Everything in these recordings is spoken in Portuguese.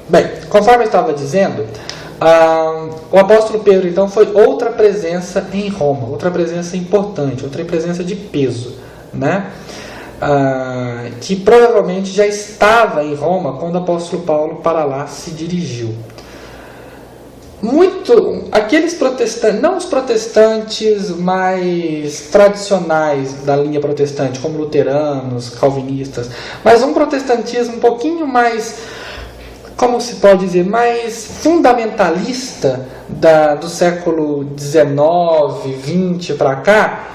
Bem, conforme eu estava dizendo, o apóstolo Pedro então foi outra presença em Roma, outra presença importante, outra presença de peso, né? Que provavelmente já estava em Roma quando o apóstolo Paulo para lá se dirigiu. Aqueles protestantes, não os protestantes mais tradicionais da linha protestante, como luteranos, calvinistas, mas um protestantismo um pouquinho mais, como se pode dizer, mais fundamentalista do século XIX, XX para cá,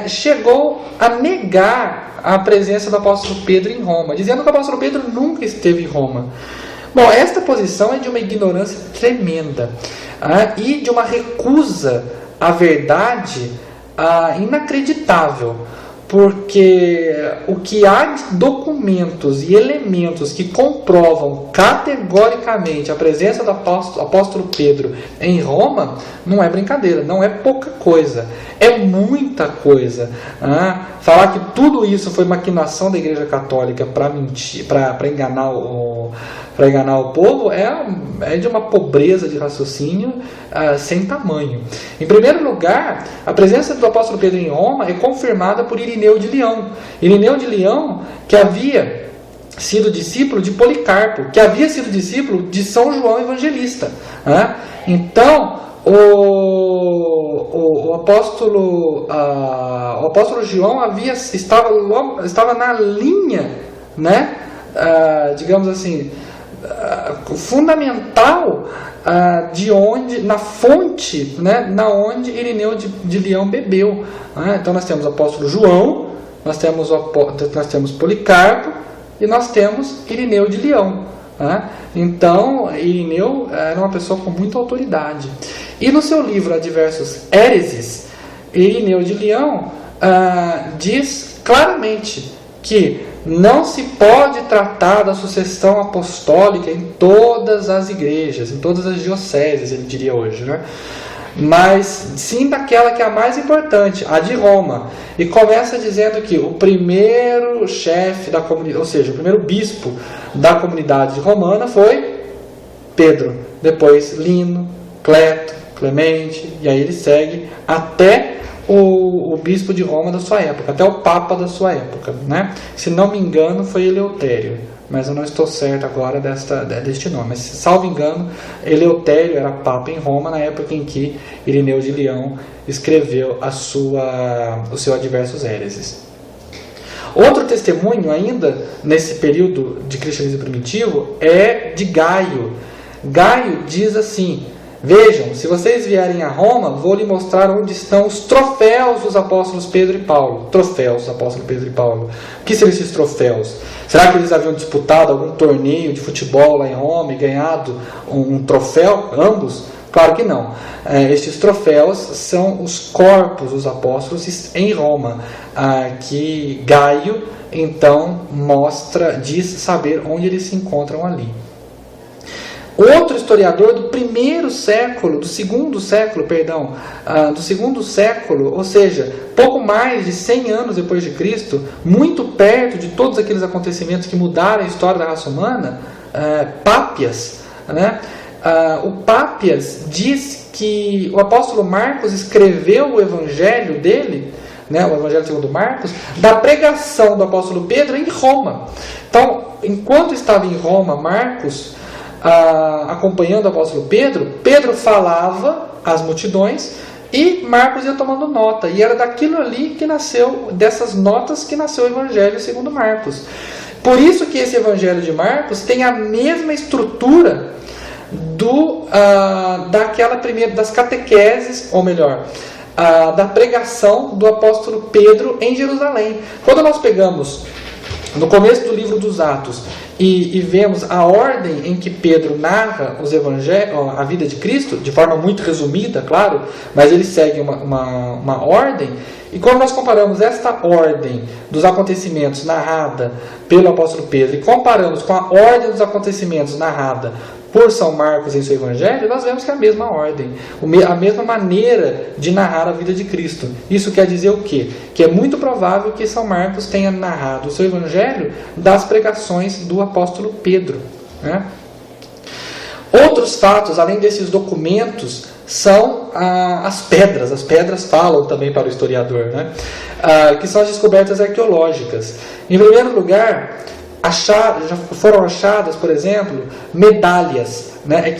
chegou a negar a presença do apóstolo Pedro em Roma, dizendo que o apóstolo Pedro nunca esteve em Roma. Bom, esta posição é de uma ignorância tremenda e de uma recusa à verdade inacreditável, porque o que há de documentos e elementos que comprovam categoricamente a presença do apóstolo Pedro em Roma não é brincadeira, não é pouca coisa, é muita coisa. Falar que tudo isso foi maquinação da Igreja Católica para mentir, para enganar o povo é de uma pobreza de raciocínio sem tamanho. Em primeiro lugar, a presença do apóstolo Pedro em Roma é confirmada por Irineu de Leão. Irineu de Leão, que havia sido discípulo de Policarpo, que havia sido discípulo de São João Evangelista. Então, o apóstolo João estava na linha, né, digamos assim, fundamental na fonte, né, na onde Irineu de Leão bebeu. Então nós temos o apóstolo João, nós temos Policarpo e nós temos Irineu de Leão. Então Irineu era uma pessoa com muita autoridade. E no seu livro Adversos Héreses, Irineu de Leão diz claramente que não se pode tratar da sucessão apostólica em todas as igrejas, em todas as dioceses, ele diria hoje, né? Mas sim daquela que é a mais importante, a de Roma. E começa dizendo que o primeiro chefe da comunidade, ou seja, o primeiro bispo da comunidade romana foi Pedro, depois Lino, Cleto, Clemente, e aí ele segue até o bispo de Roma da sua época, até o papa da sua época, né? Se não me engano foi Eleutério, mas eu não estou certo agora deste nome, mas salvo engano Eleutério era papa em Roma na época em que Irineu de Leão escreveu o seu Adversos Héreses. Outro testemunho ainda nesse período de cristianismo primitivo é de Gaio. Gaio diz assim: vejam, se vocês vierem a Roma, vou lhe mostrar onde estão os troféus dos apóstolos Pedro e Paulo. Troféus dos apóstolos Pedro e Paulo. O que seriam esses troféus? Será que eles haviam disputado algum torneio de futebol lá em Roma e ganhado um troféu, ambos? Claro que não. Estes troféus são os corpos dos apóstolos em Roma, que Gaio então diz saber onde eles se encontram ali. Outro historiador do segundo século, ou seja, pouco mais de 100 anos depois de Cristo, muito perto de todos aqueles acontecimentos que mudaram a história da raça humana, Pápias, né? O Pápias diz que o apóstolo Marcos escreveu o evangelho dele, né, o evangelho segundo Marcos, da pregação do apóstolo Pedro em Roma. Então, enquanto estava em Roma, Marcos, acompanhando o apóstolo Pedro falava às multidões e Marcos ia tomando nota, e era daquilo ali que nasceu, dessas notas que nasceu o evangelho segundo Marcos. Por isso que esse evangelho de Marcos tem a mesma estrutura das catequeses, ou melhor, da pregação do apóstolo Pedro em Jerusalém. Quando nós pegamos no começo do livro dos Atos e vemos a ordem em que Pedro narra os evangelhos, a vida de Cristo, de forma muito resumida, claro, mas ele segue uma ordem, e quando nós comparamos esta ordem dos acontecimentos narrada pelo apóstolo Pedro e comparamos com a ordem dos acontecimentos narrada por São Marcos em seu evangelho, nós vemos que é a mesma ordem, a mesma maneira de narrar a vida de Cristo. Isso quer dizer o quê? Que é muito provável que São Marcos tenha narrado o seu evangelho das pregações do apóstolo Pedro, né? Outros fatos, além desses documentos, são as pedras. As pedras falam também para o historiador, né? Que são as descobertas arqueológicas. Em primeiro lugar, já foram achadas, por exemplo, medalhas, né?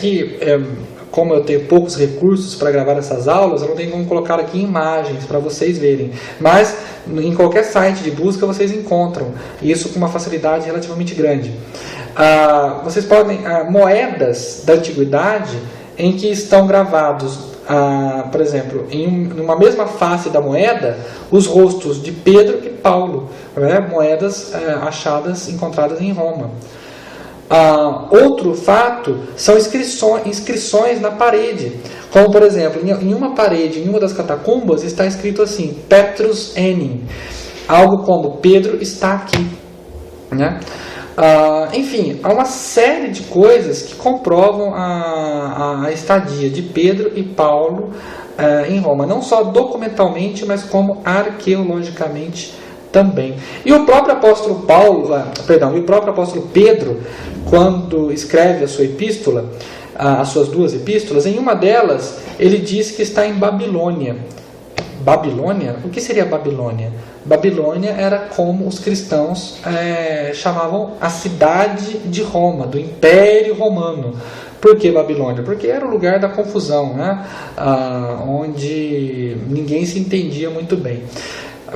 Como eu tenho poucos recursos para gravar essas aulas, eu não tenho como colocar aqui imagens para vocês verem. Mas em qualquer site de busca vocês encontram isso com uma facilidade relativamente grande. Vocês podem moedas da antiguidade em que estão gravados, por exemplo, em uma mesma face da moeda, os rostos de Pedro e Paulo, né? Moedas encontradas em Roma. Outro fato são inscrições na parede, como por exemplo, em uma parede, em uma das catacumbas, está escrito assim, Petrus enim, algo como Pedro está aqui, né? Enfim, há uma série de coisas que comprovam a estadia de Pedro e Paulo em Roma, não só documentalmente, mas como arqueologicamente também. E o próprio apóstolo Pedro, quando escreve a sua epístola, as suas duas epístolas, em uma delas ele diz que está em Babilônia. Babilônia? O que seria Babilônia? Babilônia era como os cristãos chamavam a cidade de Roma, do Império Romano. Por que Babilônia? Porque era o lugar da confusão, né? Onde ninguém se entendia muito bem.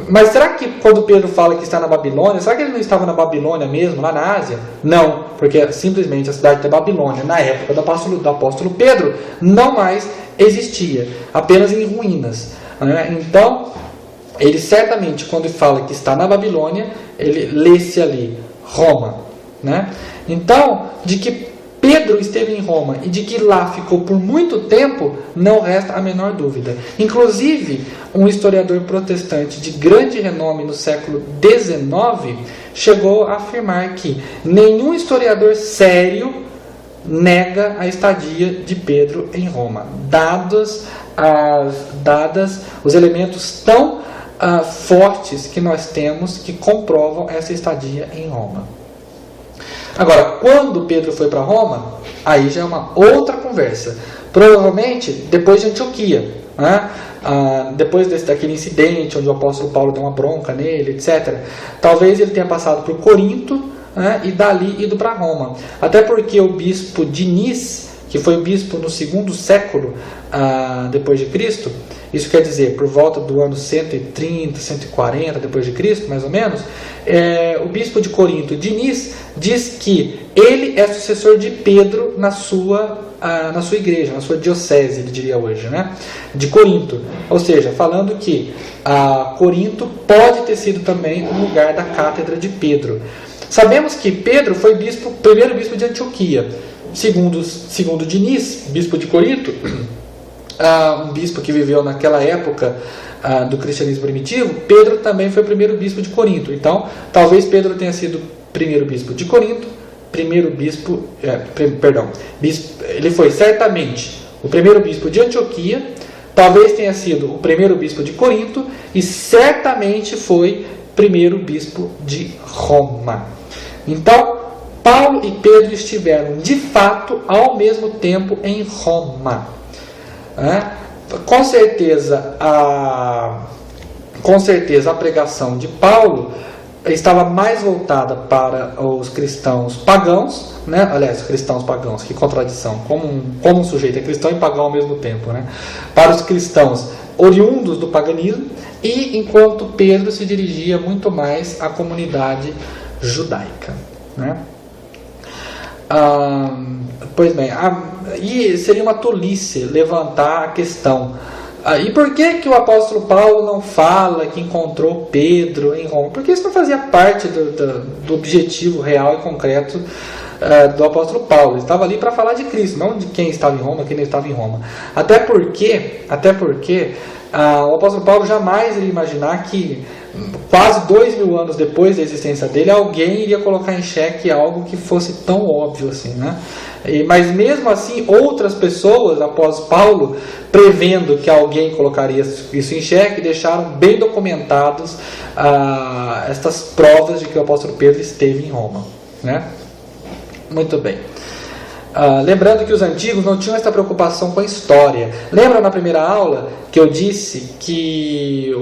Mas será que quando Pedro fala que está na Babilônia, será que ele não estava na Babilônia mesmo, lá na Ásia? Não, porque simplesmente a cidade da Babilônia, na época do apóstolo Pedro, não mais existia, apenas em ruínas. Então, ele certamente, quando fala que está na Babilônia, ele lê-se ali, Roma, né? Então, de que Pedro esteve em Roma e de que lá ficou por muito tempo, não resta a menor dúvida. Inclusive, um historiador protestante de grande renome no século XIX chegou a afirmar que nenhum historiador sério nega a estadia de Pedro em Roma, dadas os elementos tão fortes que nós temos que comprovam essa estadia em Roma. Agora, quando Pedro foi para Roma, aí já é uma outra conversa. Provavelmente depois de Antioquia, né? Depois daquele incidente onde o apóstolo Paulo deu uma bronca nele, etc. Talvez ele tenha passado por Corinto, né? E dali ido para Roma. Até porque o bispo Diniz, que foi o bispo no 2º século depois de Cristo, isso quer dizer, por volta do ano 130, 140 depois de Cristo, mais ou menos, o bispo de Corinto, Diniz, diz que ele é sucessor de Pedro na sua igreja, na sua diocese, ele diria hoje, né? De Corinto. Ou seja, falando que Corinto pode ter sido também o lugar da cátedra de Pedro. Sabemos que Pedro foi primeiro bispo de Antioquia. Segundo Diniz, bispo de Corinto, um bispo que viveu naquela época do cristianismo primitivo, Pedro também foi o primeiro bispo de Corinto. Então, talvez Pedro tenha sido primeiro bispo de Corinto, ele foi certamente o primeiro bispo de Antioquia, talvez tenha sido o primeiro bispo de Corinto e certamente foi primeiro bispo de Roma. Então, Paulo e Pedro estiveram de fato ao mesmo tempo em Roma. Com certeza a pregação de Paulo estava mais voltada para os cristãos pagãos, né? Aliás, cristãos pagãos, que contradição, como um sujeito é cristão e pagão ao mesmo tempo, né? Para os cristãos oriundos do paganismo, e enquanto Pedro se dirigia muito mais à comunidade judaica, né? Pois bem, e seria uma tolice levantar a questão, e por que o apóstolo Paulo não fala que encontrou Pedro em Roma? Porque isso não fazia parte do objetivo real e concreto do apóstolo Paulo. Ele estava ali para falar de Cristo, não de quem estava em Roma, quem não estava em Roma. Até porque o apóstolo Paulo jamais iria imaginar que quase 2000 anos depois da existência dele, alguém iria colocar em xeque algo que fosse tão óbvio assim, né? Mas mesmo assim, outras pessoas, após Paulo, prevendo que alguém colocaria isso em xeque, deixaram bem documentados estas provas de que o apóstolo Pedro esteve em Roma, né? Muito bem. Lembrando que os antigos não tinham essa preocupação com a história. Lembra na primeira aula que eu disse que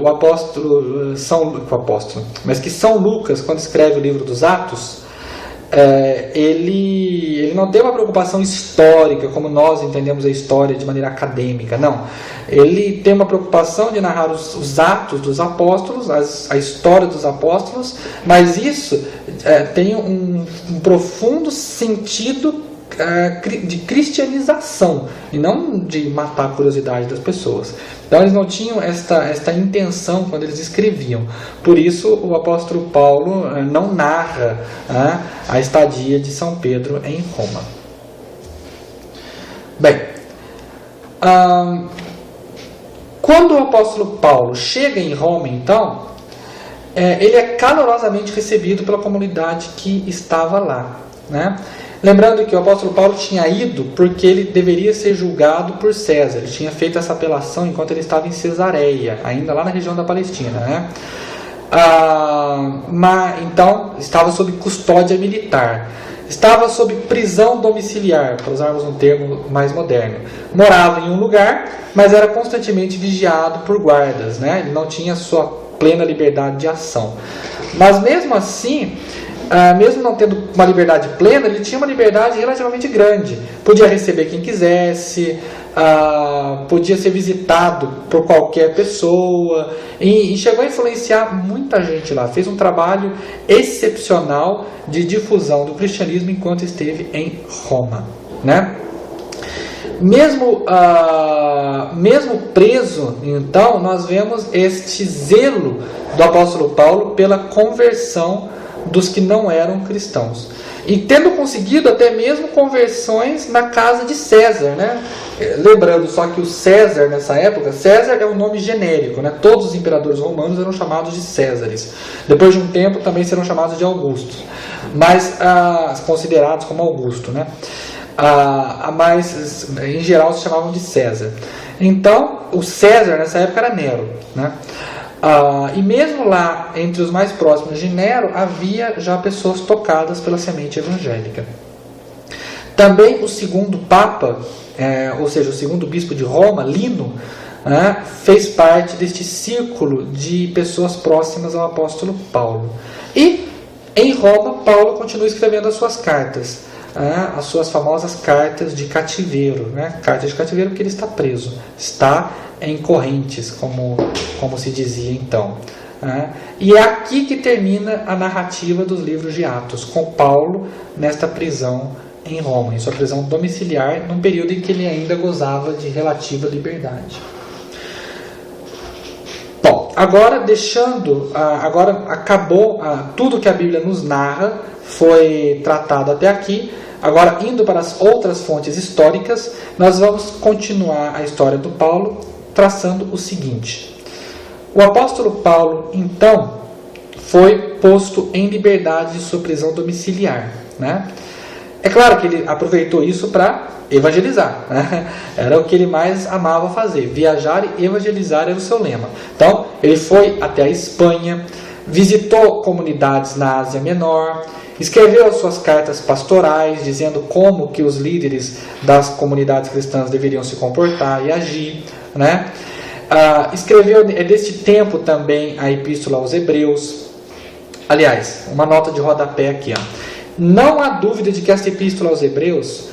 que São Lucas, quando escreve o livro dos Atos, ele não tem uma preocupação histórica, como nós entendemos a história de maneira acadêmica, não. Ele tem uma preocupação de narrar os atos dos apóstolos, a história dos apóstolos, mas isso tem um profundo sentido de cristianização e não de matar a curiosidade das pessoas. Então eles não tinham esta intenção quando eles escreviam. Por isso o apóstolo Paulo não narra a estadia de São Pedro em Roma. Bem, quando o apóstolo Paulo chega em Roma, então, ele é calorosamente recebido pela comunidade que estava lá, né? Lembrando que o apóstolo Paulo tinha ido porque ele deveria ser julgado por César. Ele tinha feito essa apelação enquanto ele estava em Cesareia, ainda lá na região da Palestina, né? Então, estava sob custódia militar. Estava sob prisão domiciliar, para usarmos um termo mais moderno. Morava em um lugar, mas era constantemente vigiado por guardas, né? Ele não tinha sua plena liberdade de ação. Mas mesmo assim, mesmo não tendo uma liberdade plena, ele tinha uma liberdade relativamente grande. Podia receber quem quisesse, podia ser visitado por qualquer pessoa, e chegou a influenciar muita gente lá. Fez um trabalho excepcional de difusão do cristianismo enquanto esteve em Roma, né? Mesmo preso, então, nós vemos este zelo do apóstolo Paulo pela conversão dos que não eram cristãos. E tendo conseguido até mesmo conversões na casa de César, né? Lembrando só que o César, nessa época, César é um nome genérico, né? Todos os imperadores romanos eram chamados de Césares. Depois de um tempo também serão chamados de Augustos, mas considerados como Augusto, né? Mas em geral se chamavam de César. Então, o César nessa época era Nero, né? E mesmo lá, entre os mais próximos de Nero, havia já pessoas tocadas pela semente evangélica. Também o segundo Papa, ou seja, o segundo bispo de Roma, Lino, fez parte deste círculo de pessoas próximas ao apóstolo Paulo. E em Roma, Paulo continua escrevendo as suas cartas, as suas famosas cartas de cativeiro, né? Cartas de cativeiro porque ele está preso, está em correntes, como se dizia então. E é aqui que termina a narrativa dos livros de Atos, com Paulo nesta prisão em Roma, em sua prisão domiciliar, num período em que ele ainda gozava de relativa liberdade. Bom, agora agora acabou tudo que a Bíblia nos narra, foi tratado até aqui. Agora, indo para as outras fontes históricas, nós vamos continuar a história do Paulo, traçando o seguinte: o apóstolo Paulo, então, foi posto em liberdade de sua prisão domiciliar, né? É claro que ele aproveitou isso para evangelizar, né? Era o que ele mais amava fazer, viajar e evangelizar era o seu lema. Então, ele foi até a Espanha, visitou comunidades na Ásia Menor, escreveu as suas cartas pastorais, dizendo como que os líderes das comunidades cristãs deveriam se comportar e agir, né? Escreveu deste tempo também a Epístola aos Hebreus. Aliás, uma nota de rodapé aqui, não há dúvida de que esta Epístola aos Hebreus,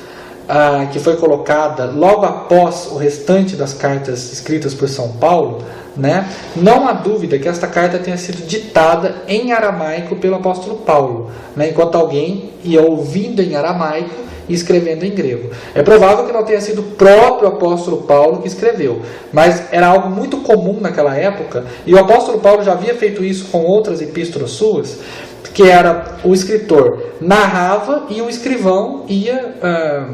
que foi colocada logo após o restante das cartas escritas por São Paulo, né? Não há dúvida que esta carta tenha sido ditada em aramaico pelo apóstolo Paulo, né? Enquanto alguém ia ouvindo em aramaico e escrevendo em grego. É provável que não tenha sido o próprio apóstolo Paulo que escreveu, mas era algo muito comum naquela época, e o apóstolo Paulo já havia feito isso com outras epístolas suas, que era o escritor narrava e o escrivão ia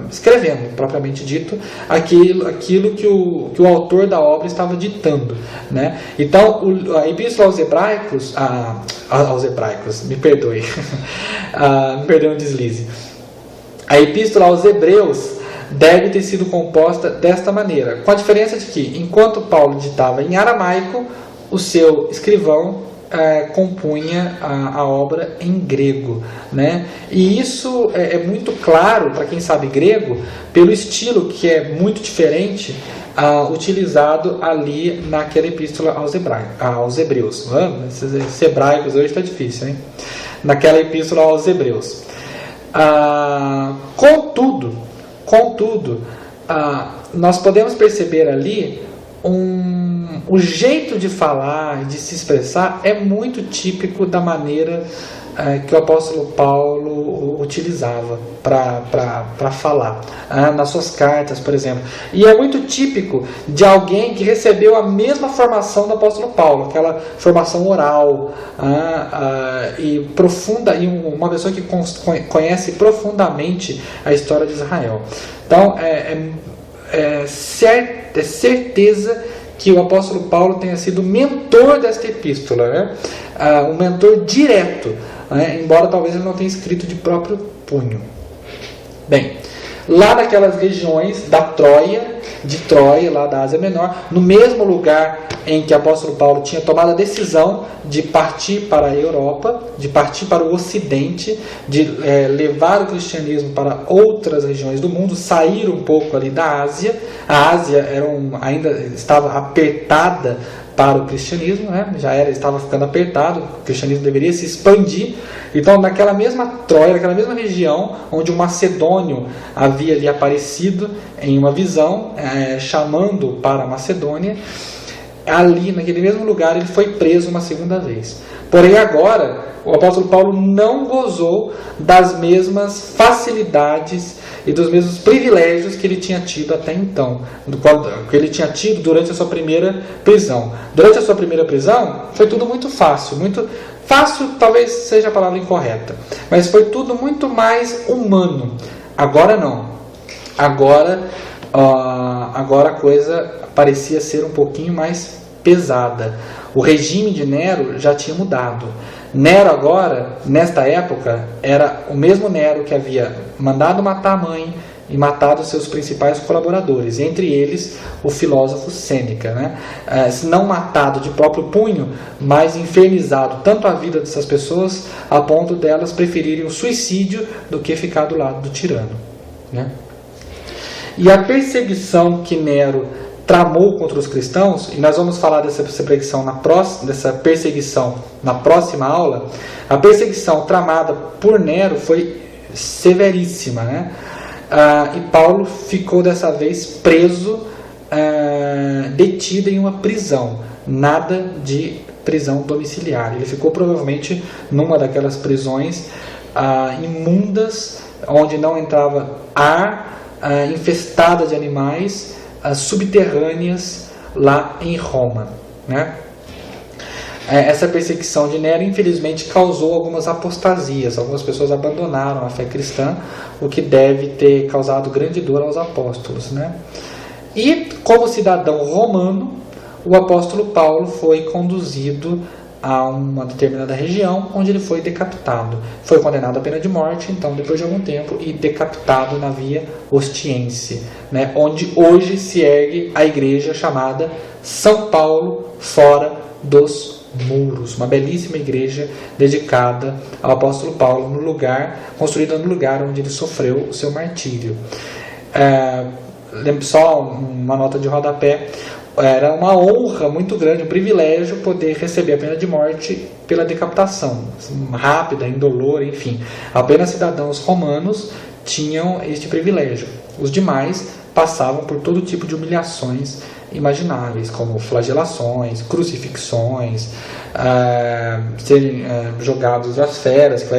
escrevendo, propriamente dito, aquilo que o autor da obra estava ditando, né? Então, a Epístola aos Hebraicos, me perdoe, me perdoe um deslize. A Epístola aos Hebreus deve ter sido composta desta maneira, com a diferença de que, enquanto Paulo ditava em aramaico, o seu escrivão compunha a obra em grego, né? E isso é muito claro para quem sabe grego pelo estilo que é muito diferente utilizado ali naquela epístola aos hebreus. Esses hebraicos hoje está difícil, hein? Naquela epístola aos hebreus. Contudo, nós podemos perceber ali o jeito de falar, de se expressar é muito típico da maneira que o apóstolo Paulo utilizava para falar, nas suas cartas, por exemplo. E é muito típico de alguém que recebeu a mesma formação do apóstolo Paulo, aquela formação oral e profunda, e uma pessoa que conhece profundamente a história de Israel. Então, é certeza que o apóstolo Paulo tenha sido mentor desta epístola, né? Um mentor direto, né? Embora talvez ele não tenha escrito de próprio punho. Bem, lá naquelas regiões de Troia, lá da Ásia Menor, no mesmo lugar em que o apóstolo Paulo tinha tomado a decisão de partir para a Europa, de partir para o Ocidente, de levar o cristianismo para outras regiões do mundo, sair um pouco ali da Ásia. A Ásia ainda estava apertada para o cristianismo, né? Estava ficando apertado, o cristianismo deveria se expandir. Então, naquela mesma Troia, naquela mesma região, onde um macedônio havia ali aparecido em uma visão, chamando para a Macedônia, ali naquele mesmo lugar ele foi preso uma segunda vez. Porém, agora o apóstolo Paulo não gozou das mesmas facilidades e dos mesmos privilégios que ele tinha tido até então, que ele tinha tido durante a sua primeira prisão. Durante a sua primeira prisão foi tudo muito fácil, talvez seja a palavra incorreta, mas foi tudo muito mais humano. Agora não. Agora a coisa parecia ser um pouquinho mais pesada. O regime de Nero já tinha mudado. Nero agora, nesta época, era o mesmo Nero que havia mandado matar a mãe e matado seus principais colaboradores, entre eles o filósofo Sêneca, né? Não matado de próprio punho, mas infernizado tanto a vida dessas pessoas a ponto delas preferirem o suicídio do que ficar do lado do tirano, né? E a perseguição que Nero tramou contra os cristãos, e nós vamos falar dessa perseguição na próxima aula. A perseguição tramada por Nero foi severíssima, né? E Paulo ficou dessa vez preso, detido em uma prisão, nada de prisão domiciliar. Ele ficou provavelmente numa daquelas prisões imundas, onde não entrava ar, infestada de animais, subterrâneas lá em Roma, né? Essa perseguição de Nero infelizmente causou algumas apostasias, algumas pessoas abandonaram a fé cristã, o que deve ter causado grande dor aos apóstolos, né? E como cidadão romano, o apóstolo Paulo foi conduzido a uma determinada região, onde ele foi decapitado. Foi condenado à pena de morte, então, depois de algum tempo, e decapitado na Via Ostiense, né, onde hoje se ergue a igreja chamada São Paulo Fora dos Muros, uma belíssima igreja dedicada ao apóstolo Paulo, construída no lugar onde ele sofreu o seu martírio. Só uma nota de rodapé: era uma honra muito grande, um privilégio poder receber a pena de morte pela decapitação, rápida, indolor, enfim. Apenas cidadãos romanos tinham este privilégio. Os demais passavam por todo tipo de humilhações imagináveis, como flagelações, crucifixões, serem jogados às feras, que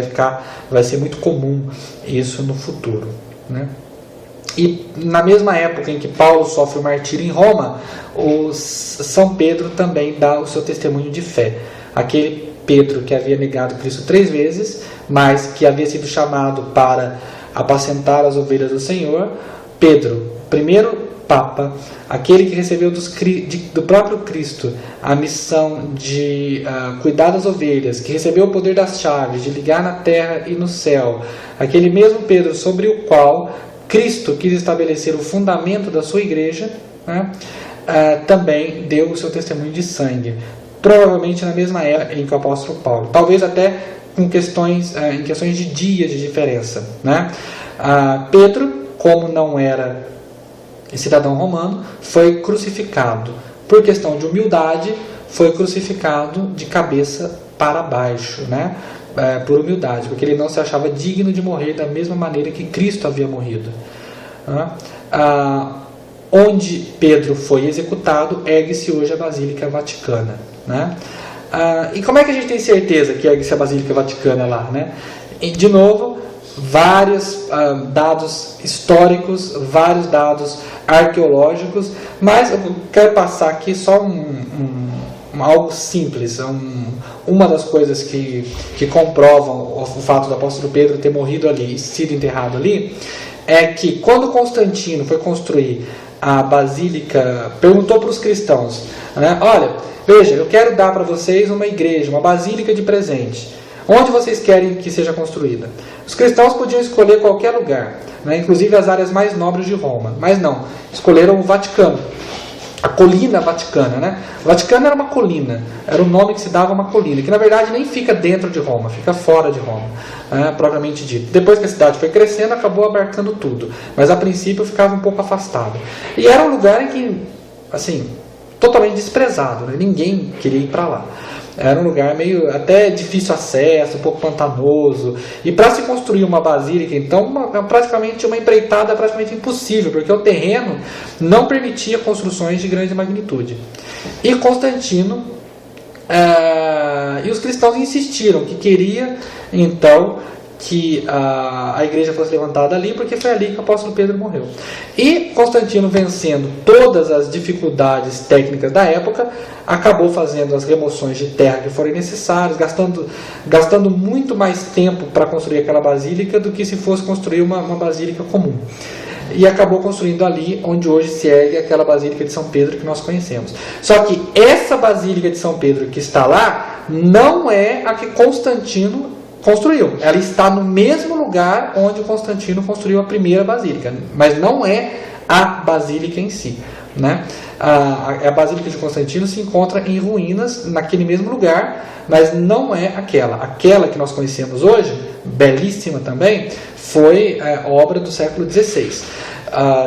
vai ser muito comum isso no futuro, né? E na mesma época em que Paulo sofre o martírio em Roma, São Pedro também dá o seu testemunho de fé. Aquele Pedro que havia negado Cristo 3 vezes, mas que havia sido chamado para apacentar as ovelhas do Senhor. Pedro, primeiro Papa, aquele que recebeu do próprio Cristo a missão de cuidar das ovelhas, que recebeu o poder das chaves, de ligar na terra e no céu. Aquele mesmo Pedro sobre o qual Cristo quis estabelecer o fundamento da sua igreja, né? Também deu o seu testemunho de sangue. provavelmente na mesma época em que o apóstolo Paulo, talvez até com em questões de dias de diferença, né? Pedro, como não era cidadão romano, foi crucificado. Por questão de humildade, foi crucificado de cabeça para baixo, né? Por humildade, porque ele não se achava digno de morrer da mesma maneira que Cristo havia morrido. Onde Pedro foi executado, ergue-se hoje a Basílica Vaticana, né? E como é que a gente tem certeza que ergue-se a Basílica Vaticana lá, né? E, de novo, vários dados históricos, vários dados arqueológicos, mas eu quero passar aqui só algo simples, uma das coisas que comprovam o fato do apóstolo Pedro ter morrido ali e sido enterrado ali, é que quando Constantino foi construir a Basílica, perguntou para os cristãos, né, olha, veja, eu quero dar para vocês uma igreja, uma basílica de presente. Onde vocês querem que seja construída? Os cristãos podiam escolher qualquer lugar, né, inclusive as áreas mais nobres de Roma, mas não, escolheram o Vaticano, a colina vaticana, né? O Vaticano era uma colina, era o nome que se dava a uma colina, que na verdade nem fica dentro de Roma, fica fora de Roma, propriamente dito. Depois que a cidade foi crescendo, acabou abarcando tudo, mas a princípio ficava um pouco afastado. E era um lugar em que, assim, totalmente desprezado, né? Ninguém queria ir para lá. Era um lugar meio até difícil acesso, um pouco pantanoso. E para se construir uma basílica, então, praticamente uma empreitada praticamente impossível, porque o terreno não permitia construções de grande magnitude. E Constantino e os cristãos insistiram que queria, então, que a igreja fosse levantada ali, porque foi ali que o apóstolo Pedro morreu. E Constantino, vencendo todas as dificuldades técnicas da época, acabou fazendo as remoções de terra que forem necessárias, gastando muito mais tempo para construir aquela basílica do que se fosse construir uma basílica comum. E acabou construindo ali onde hoje se ergue aquela Basílica de São Pedro que nós conhecemos. Só que essa Basílica de São Pedro que está lá não é a que Constantino construiu. Ela está no mesmo lugar onde Constantino construiu a primeira basílica, mas não é a basílica em si, né? A Basílica de Constantino se encontra em ruínas naquele mesmo lugar, mas não é aquela que nós conhecemos hoje, belíssima também, foi obra do século XVI,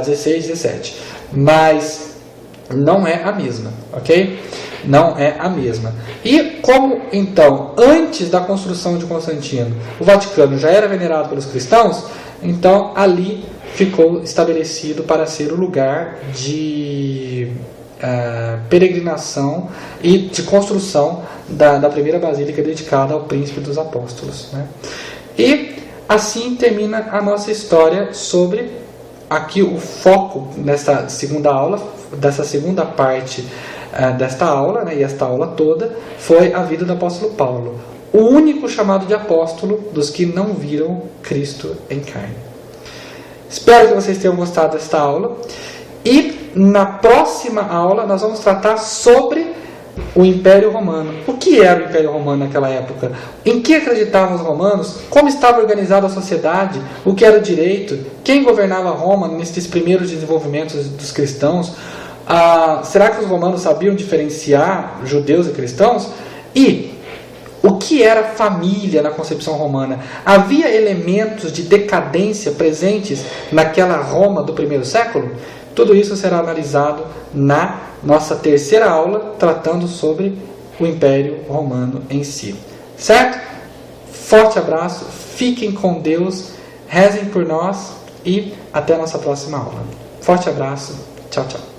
16, 17, mas não é a mesma, ok? Não é a mesma. E como, então, antes da construção de Constantino, o Vaticano já era venerado pelos cristãos, então ali ficou estabelecido para ser o lugar de peregrinação e de construção da primeira basílica dedicada ao príncipe dos apóstolos, né? E assim termina a nossa história sobre aqui o foco nessa segunda aula, dessa segunda parte desta aula, né, e esta aula toda foi a vida do apóstolo Paulo, o único chamado de apóstolo dos que não viram Cristo em carne. Espero que vocês tenham gostado desta aula, e na próxima aula nós vamos tratar sobre o Império Romano. O que era o Império Romano naquela época? Em que acreditavam os romanos? Como estava organizada a sociedade? O que era o direito? Quem governava Roma nesses primeiros desenvolvimentos dos cristãos? Será que os romanos sabiam diferenciar judeus e cristãos? E o que era família na concepção romana? Havia elementos de decadência presentes naquela Roma do primeiro século? Tudo isso será analisado na nossa terceira aula, tratando sobre o Império Romano em si. Certo? Forte abraço, fiquem com Deus, rezem por nós e até a nossa próxima aula. Forte abraço, tchau, tchau.